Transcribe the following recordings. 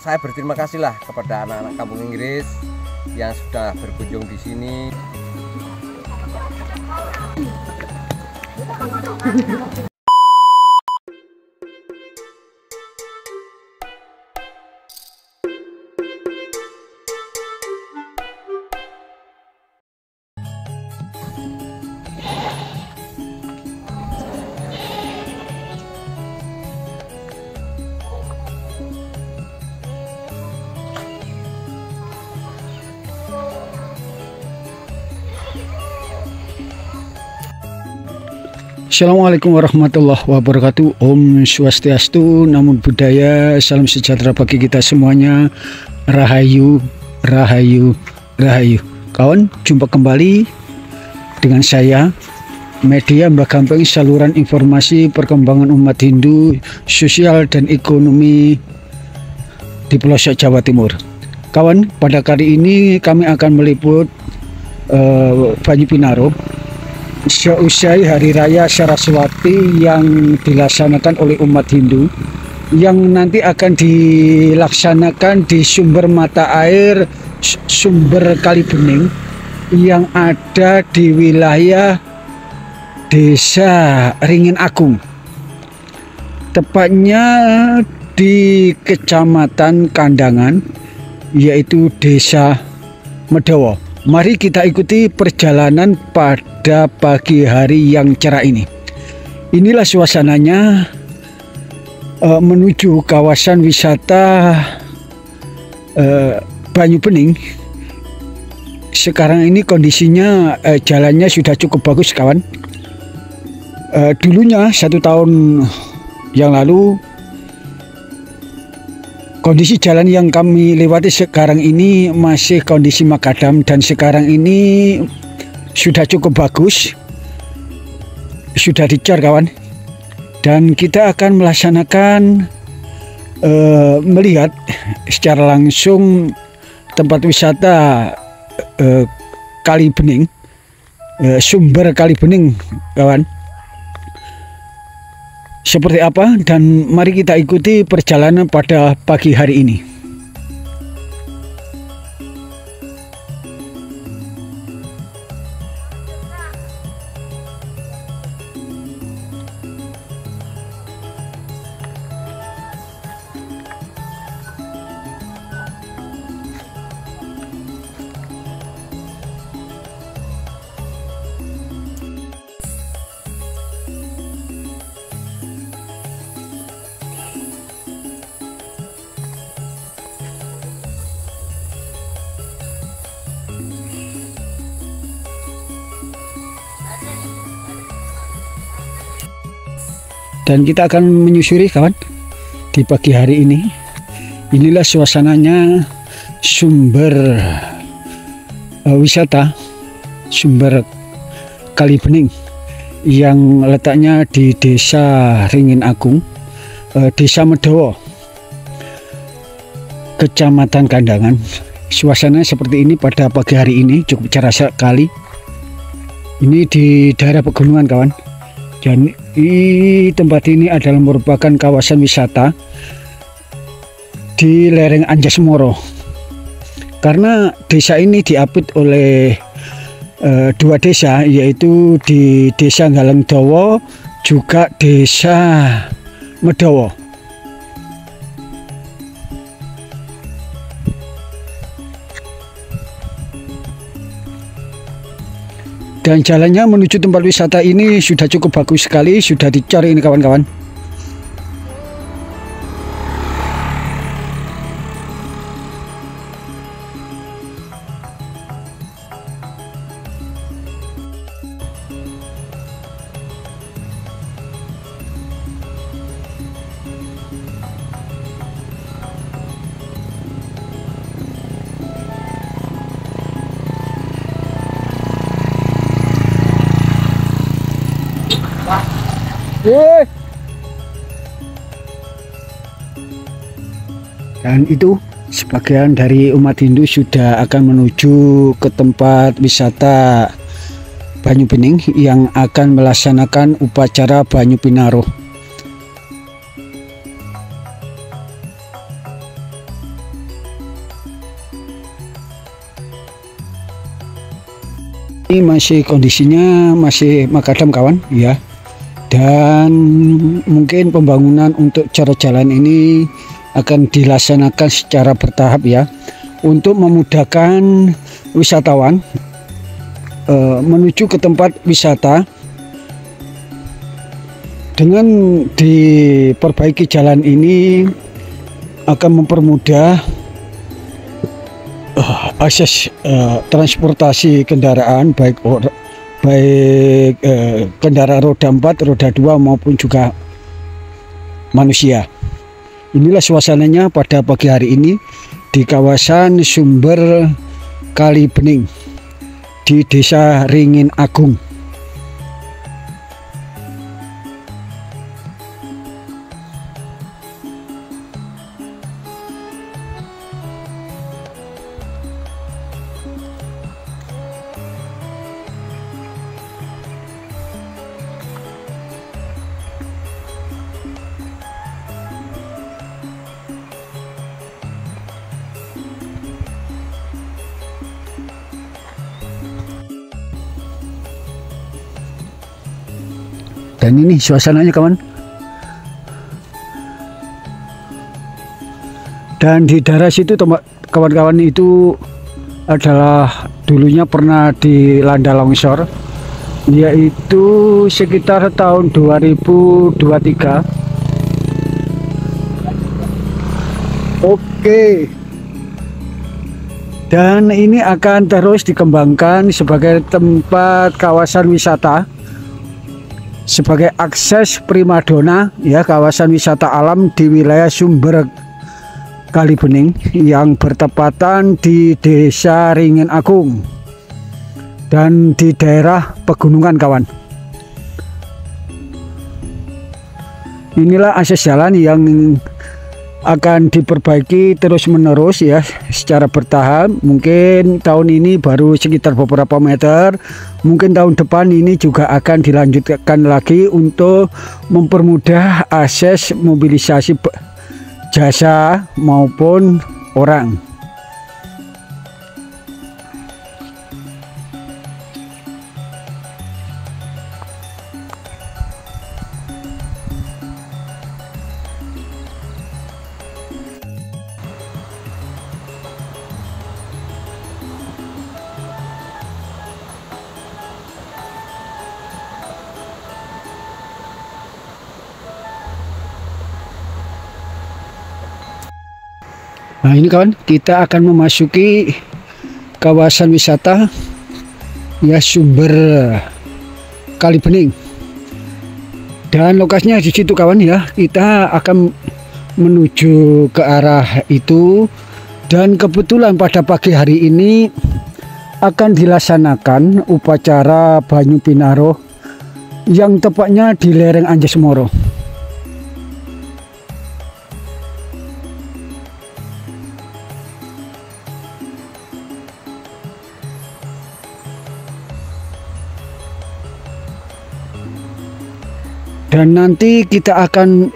saya berterima kasih lah kepada anak-anak Kampung Inggris yang sudah berkunjung di sini. Assalamualaikum warahmatullahi wabarakatuh. Om Swastiastu, Namo Buddhaya, salam sejahtera bagi kita semuanya. Rahayu, Rahayu, Rahayu. Kawan, jumpa kembali dengan saya, media Mbah Gampeng, saluran informasi perkembangan umat Hindu, sosial dan ekonomi di pelosok Jawa Timur. Kawan, pada kali ini kami akan meliput Banyu Pinaro seusai Hari Raya Saraswati yang dilaksanakan oleh umat Hindu, yang nanti akan dilaksanakan di sumber mata air sumber Kali Bening yang ada di wilayah Desa Ringin Agung, tepatnya di Kecamatan Kandangan, yaitu Desa Medawa. Mari kita ikuti perjalanan pada pagi hari yang cerah ini. Inilah suasananya menuju kawasan wisata Banyu Bening. Sekarang ini kondisinya jalannya sudah cukup bagus, kawan. Dulunya 1 tahun yang lalu kondisi jalan yang kami lewati sekarang ini masih kondisi makadam, dan sekarang ini sudah cukup bagus, sudah dicor, kawan. Dan kita akan melaksanakan melihat secara langsung tempat wisata Kali Bening, sumber Kali Bening, kawan. Seperti apa, dan mari kita ikuti perjalanan pada pagi hari ini. Dan kita akan menyusuri, kawan, di pagi hari ini. Inilah suasananya sumber wisata sumber Kali Bening yang letaknya di Desa Ringin Agung, Desa Medawa, Kecamatan Kandangan. Suasananya seperti ini pada pagi hari ini, cukup cerah sekali. Ini di daerah pegunungan, kawan. Dan di tempat ini adalah merupakan kawasan wisata di lereng Anjasmoro, karena desa ini diapit oleh dua desa, yaitu di Desa Galengdowo juga Desa Medawa. Dan jalannya menuju tempat wisata ini sudah cukup bagus sekali, sudah dicor ini, kawan-kawan. Dan itu sebagian dari umat Hindu sudah akan menuju ke tempat wisata Banyu Bening yang akan melaksanakan upacara Banyu Pinaro. Ini masih kondisinya masih makadam kawan ya, dan mungkin pembangunan untuk cara jalan ini akan dilaksanakan secara bertahap ya, untuk memudahkan wisatawan menuju ke tempat wisata. Dengan diperbaiki jalan ini akan mempermudah akses transportasi kendaraan, baik kendaraan roda 4, roda 2 maupun juga manusia. Inilah suasananya pada pagi hari ini di kawasan sumber Kali Bening di Desa Ringin Agung. Dan ini suasananya kawan. Dan di daerah situ kawan-kawan itu adalah dulunya pernah dilanda longsor, yaitu sekitar tahun 2023. Oke. Dan ini akan terus dikembangkan sebagai tempat kawasan wisata, sebagai akses primadona ya, kawasan wisata alam di wilayah sumber Kali Bening yang bertepatan di Desa Ringin Agung dan di daerah pegunungan kawan. Inilah akses jalan yang akan diperbaiki terus menerus ya, secara bertahap. Mungkin tahun ini baru sekitar beberapa meter, mungkin tahun depan ini juga akan dilanjutkan lagi untuk mempermudah akses mobilisasi jasa maupun orang. Nah ini kawan, kita akan memasuki kawasan wisata ya, sumber Kali Bening. Dan lokasinya di situ kawan ya. Kita akan menuju ke arah itu. Dan kebetulan pada pagi hari ini akan dilaksanakan upacara Banyu Pinaruh yang tepatnya di lereng Anjesemoro. Dan nanti kita akan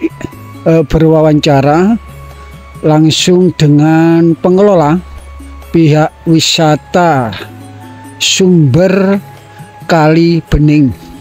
berwawancara langsung dengan pengelola pihak wisata sumber Kali Bening.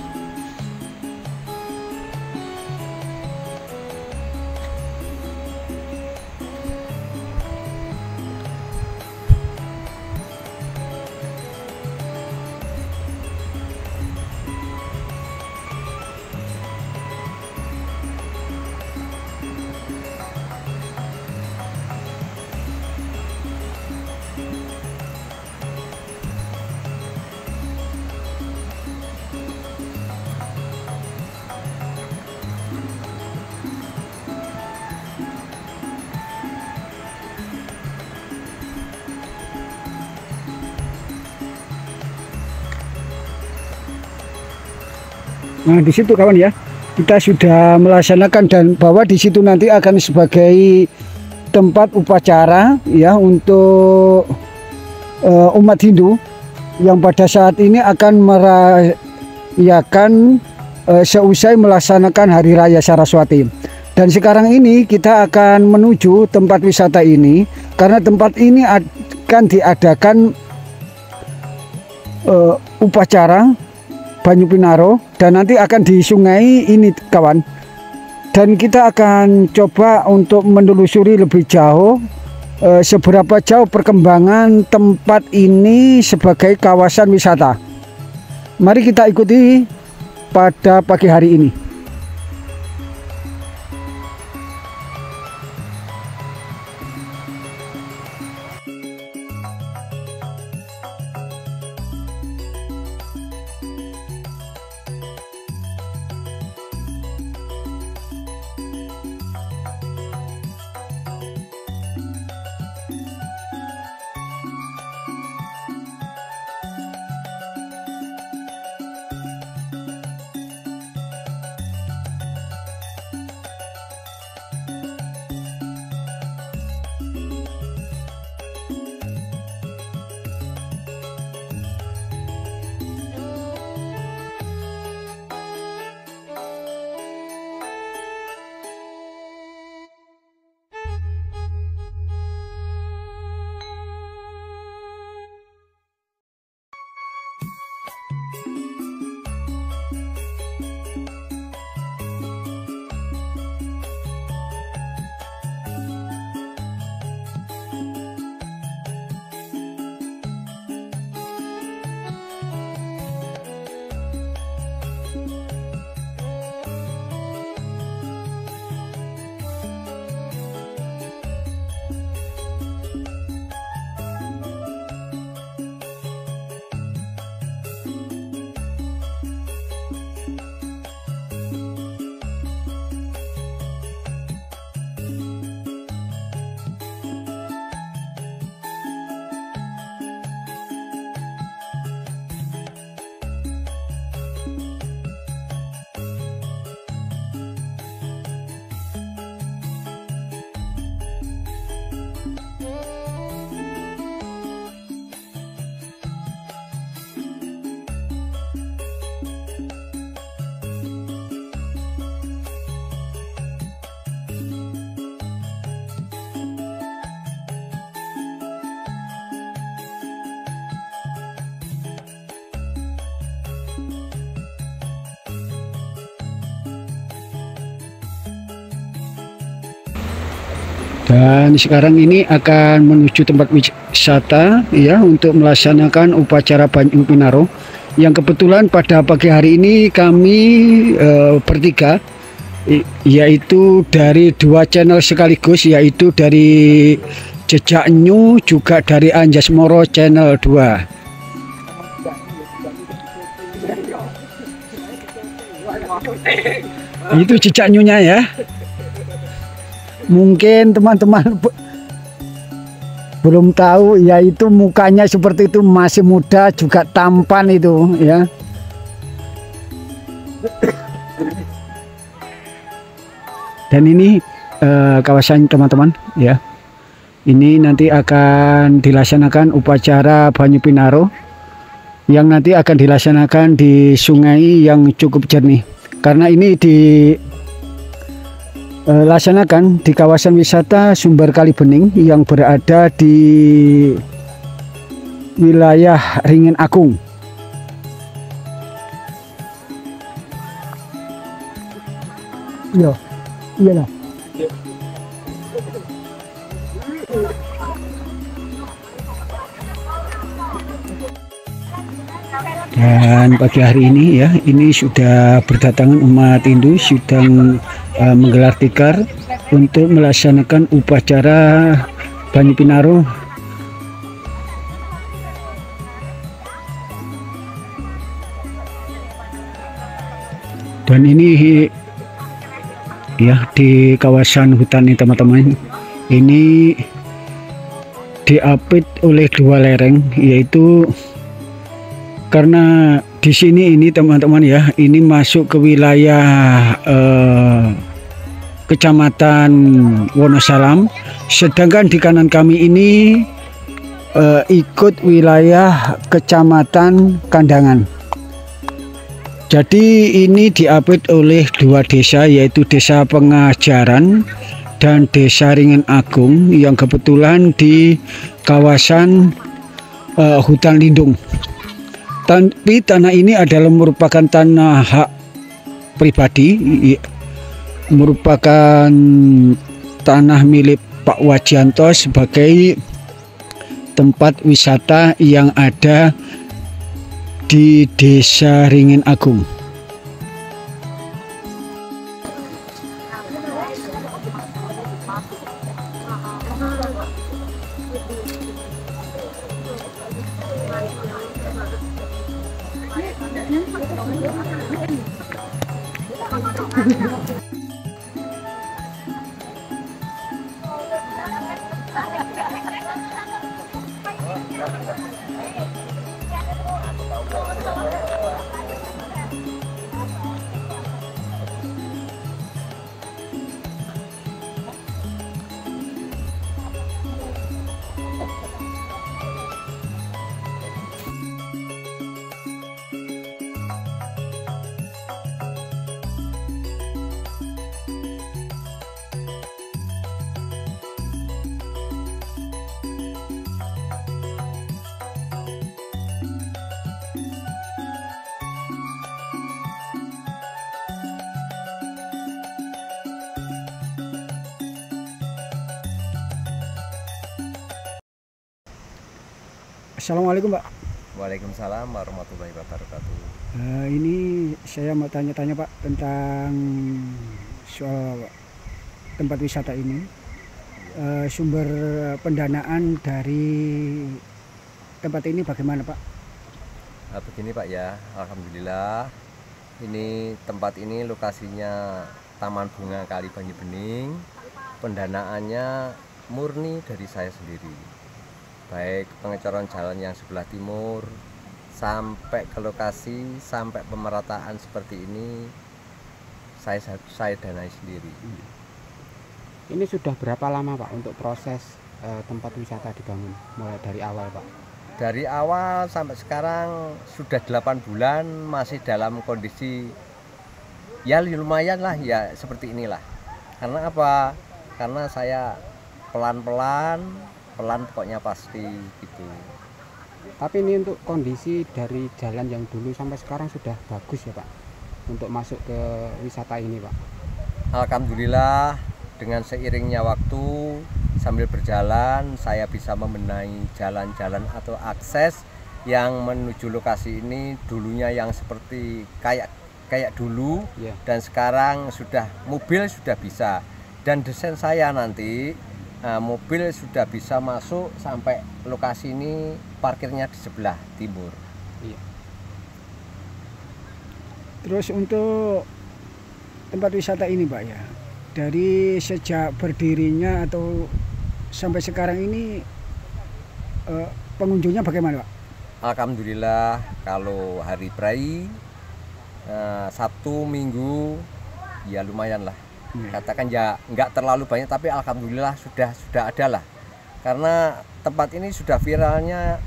Nah di situ kawan ya, kita sudah melaksanakan, dan bahwa di situ nanti akan sebagai tempat upacara ya untuk umat Hindu yang pada saat ini akan merayakan seusai melaksanakan Hari Raya Saraswati. Dan sekarang ini kita akan menuju tempat wisata ini karena tempat ini akan diadakan upacara Banyu Pinaro, dan nanti akan di sungai ini kawan. Dan kita akan coba untuk menelusuri lebih jauh seberapa jauh perkembangan tempat ini sebagai kawasan wisata. Mari kita ikuti pada pagi hari ini. Dan sekarang ini akan menuju tempat wisata ya, untuk melaksanakan upacara Banyu Pinaro, yang kebetulan pada pagi hari ini kami bertiga, yaitu dari 2 channel sekaligus, yaitu dari Jejak New juga dari Anjas Moro channel 2. Itu Jejak New-nya ya. Mungkin teman-teman belum tahu, yaitu mukanya seperti itu, masih muda juga tampan itu ya. Dan ini kawasan teman-teman ya. Ini nanti akan dilaksanakan upacara Banyu Pinaro, yang nanti akan dilaksanakan di sungai yang cukup jernih. Karena ini dilaksanakan di kawasan wisata Sumber Kali Bening yang berada di wilayah Ringin Agung. Iya, iyalah. Dan pagi hari ini ya, ini sudah berdatangan umat Hindu, sedang menggelar tikar untuk melaksanakan upacara Banyu Pinaro. Dan ini ya di kawasan hutan ini teman-teman, ini diapit oleh 2 lereng, yaitu karena di sini ini teman-teman ya, ini masuk ke wilayah Kecamatan Wonosalam, sedangkan di kanan kami ini ikut wilayah Kecamatan Kandangan. Jadi ini diapit oleh 2 desa, yaitu Desa Pengajaran dan Desa Ringin Agung, yang kebetulan di kawasan hutan lindung. Tapi tanah ini adalah merupakan tanah hak pribadi, merupakan tanah milik Pak Wajianto sebagai tempat wisata yang ada di Desa Ringin Agung. Assalamualaikum, Pak. Waalaikumsalam warahmatullahi wabarakatuh. Ini saya mau tanya-tanya, Pak, tentang soal tempat wisata ini. Sumber pendanaan dari tempat ini bagaimana, Pak? Begini Pak ya, alhamdulillah ini tempat ini lokasinya Taman Bunga Kali Banyu Bening. Pendanaannya murni dari saya sendiri. Baik pengecoran jalan yang sebelah timur sampai ke lokasi, sampai pemerataan seperti ini saya danai sendiri. Ini sudah berapa lama Pak untuk proses tempat wisata dibangun, mulai dari awal Pak? Dari awal sampai sekarang sudah 8 bulan, masih dalam kondisi ya lumayan lah ya, seperti inilah. Karena apa? Karena saya pelan pokoknya pasti gitu. Tapi ini untuk kondisi dari jalan yang dulu sampai sekarang sudah bagus ya Pak untuk masuk ke wisata ini Pak? Alhamdulillah, dengan seiringnya waktu sambil berjalan saya bisa membenahi jalan-jalan atau akses yang menuju lokasi ini. Dulunya yang seperti kayak dulu yeah. Dan sekarang sudah mobil sudah bisa, dan desain saya nanti mobil sudah bisa masuk sampai lokasi ini, parkirnya di sebelah timur. Iya. Terus untuk tempat wisata ini Pak ya, dari sejak berdirinya atau sampai sekarang ini pengunjungnya bagaimana Pak? Alhamdulillah, kalau hari Prai, Sabtu, Minggu ya lumayan lah. Katakan ya nggak terlalu banyak, tapi alhamdulillah sudah ada lah. Karena tempat ini sudah viralnya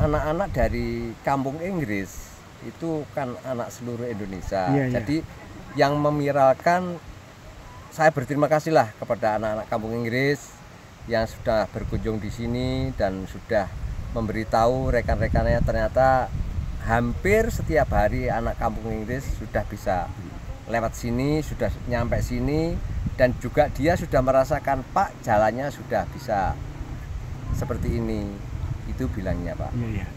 anak-anak dari kampung Inggris, itu kan anak seluruh Indonesia. Jadi yang memiralkan, saya berterima kasih lah kepada anak-anak kampung Inggris yang sudah berkunjung di sini dan sudah memberitahu rekan-rekannya. Ternyata hampir setiap hari anak kampung Inggris sudah bisa lewat sini, sudah nyampe sini, dan juga dia sudah merasakan, Pak, jalannya sudah bisa seperti ini, itu bilangnya Pak. Iya.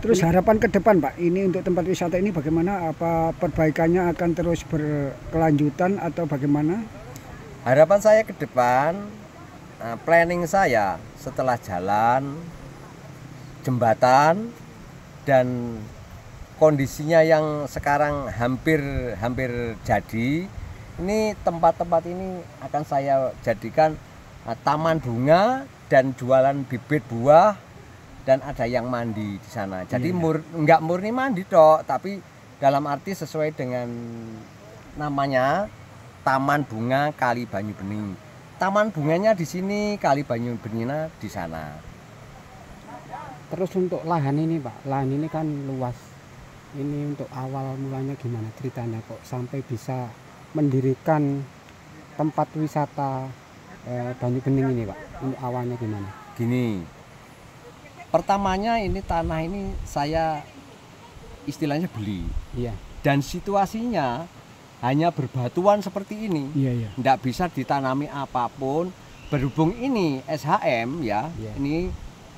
Terus harapan ke depan Pak, ini untuk tempat wisata ini bagaimana? Apa perbaikannya akan terus berkelanjutan atau bagaimana? Harapan saya ke depan, planning saya setelah jalan, jembatan, dan kondisinya yang sekarang hampir jadi, ini tempat-tempat ini akan saya jadikan taman bunga dan jualan bibit buah, dan ada yang mandi di sana. Jadi nggak murni mandi toh, tapi dalam arti sesuai dengan namanya Taman Bunga Kali Banyu Bening. Taman bunganya di sini, Kali Banyu Beningnya di sana. Terus untuk lahan ini Pak, lahan ini kan luas. Ini untuk awal mulanya gimana ceritanya kok sampai bisa mendirikan tempat wisata Banyu Bening ini Pak? Untuk awalnya gimana? Gini, pertamanya ini tanah ini saya istilahnya beli. Iya. Dan situasinya hanya berbatuan seperti ini. Iya, iya. Tidak bisa ditanami apapun. Berhubung ini SHM ya, Iya.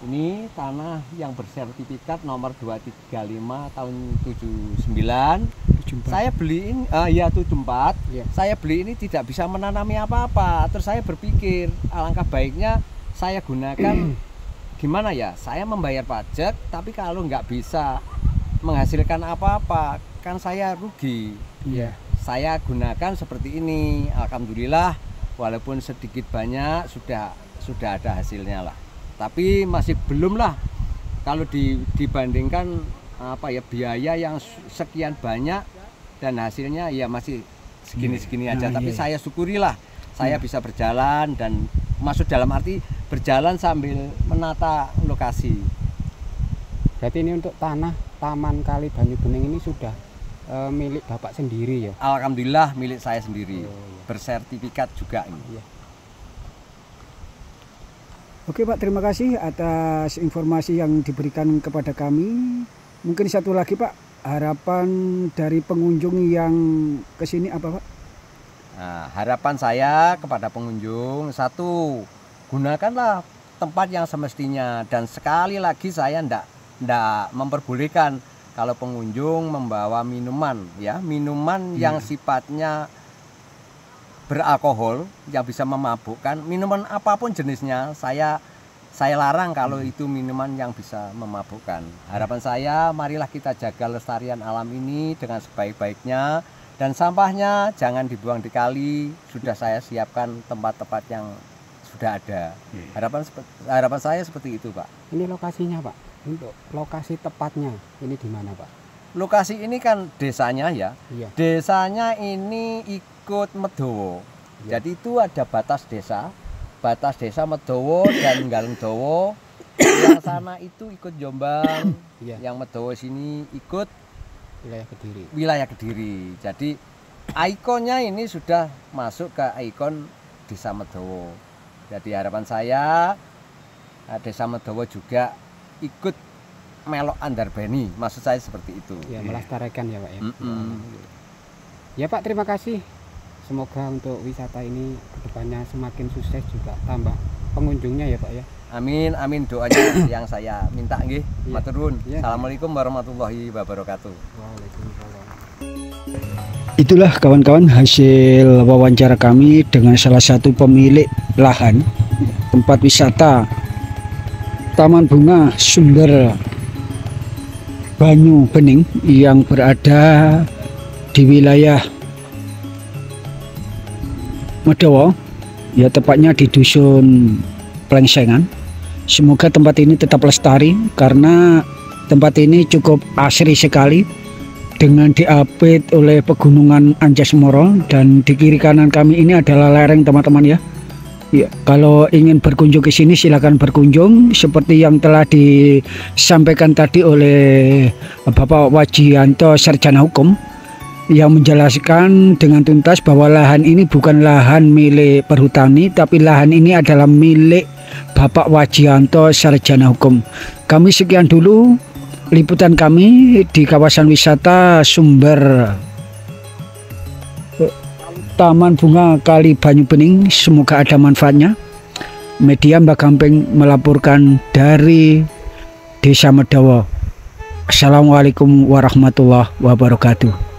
ini tanah yang bersertifikat nomor 235 tahun 79. 74. Saya beli ini, ya 74. Iya. Saya beli ini tidak bisa menanami apa-apa. Terus saya berpikir alangkah baiknya saya gunakan gimana ya? Saya membayar pajak, tapi kalau nggak bisa menghasilkan apa-apa, kan saya rugi. Iya. Saya gunakan seperti ini. Alhamdulillah, walaupun sedikit banyak sudah ada hasilnya lah. Tapi masih belum lah kalau dibandingkan apa ya, biaya yang sekian banyak dan hasilnya ya masih segini-segini aja. Nah, Tapi iya. saya syukurilah saya bisa berjalan, dan maksud dalam arti berjalan sambil menata lokasi. Berarti ini untuk tanah Taman Kali Banyu Bening ini sudah milik Bapak sendiri ya? Alhamdulillah milik saya sendiri. Oh, iya. Bersertifikat juga ini. Iya. Oke Pak, terima kasih atas informasi yang diberikan kepada kami. Mungkin satu lagi Pak, harapan dari pengunjung yang kesini apa Pak? Nah, harapan saya kepada pengunjung, satu, gunakanlah tempat yang semestinya. Dan sekali lagi saya ndak memperbolehkan kalau pengunjung membawa minuman, ya, minuman yang sifatnya beralkohol, yang bisa memabukkan. Minuman apapun jenisnya saya larang kalau itu minuman yang bisa memabukkan. Harapan saya, marilah kita jaga lestarian alam ini dengan sebaik-baiknya. Dan sampahnya jangan dibuang di kali. Sudah saya siapkan tempat-tempat yang sudah ada. Harapan saya seperti itu, Pak. Ini lokasinya Pak, untuk lokasi tepatnya ini di mana Pak? Lokasi ini kan desanya ya. Iya. Desanya ini ikut Medowo. Iya. Jadi itu ada batas desa Medowo dan Galungdowo. Yang sana itu ikut Jombang, Iya. yang Medowo sini ikut Wilayah Kediri. wilayah Kediri. Jadi ikonnya ini sudah masuk ke ikon Desa Medowo. Jadi harapan saya Desa Medowo juga ikut melok Andarbeni. Maksud saya seperti itu. Ya, melestarikan ya Pak ya. Ya Pak, terima kasih. Semoga untuk wisata ini kedepannya semakin sukses, juga tambah pengunjungnya ya Pak ya. Amin, amin, doanya yang saya minta nggih. Iya. Matur nuwun. Iya. Assalamualaikum warahmatullahi wabarakatuh. Waalaikumsalam. Itulah kawan-kawan hasil wawancara kami dengan salah satu pemilik lahan tempat wisata Taman Bunga Sumber Banyu Bening yang berada di wilayah Medowo, ya tepatnya di Dusun Plengsengan. Semoga tempat ini tetap lestari karena tempat ini cukup asri sekali dengan diapit oleh pegunungan Anjasmoro, dan di kiri kanan kami ini adalah lereng teman-teman ya. Ya, kalau ingin berkunjung ke sini silakan berkunjung seperti yang telah disampaikan tadi oleh Bapak Wajianto Sarjana Hukum yang menjelaskan dengan tuntas bahwa lahan ini bukan lahan milik perhutani, tapi lahan ini adalah milik Bapak Wajianto Sarjana Hukum. Kami sekian dulu liputan kami di kawasan wisata Sumber Taman Bunga Kali Banyu Bening. Semoga ada manfaatnya. Media Mbak Gamping melaporkan dari Desa Medowo. Assalamualaikum warahmatullahi wabarakatuh.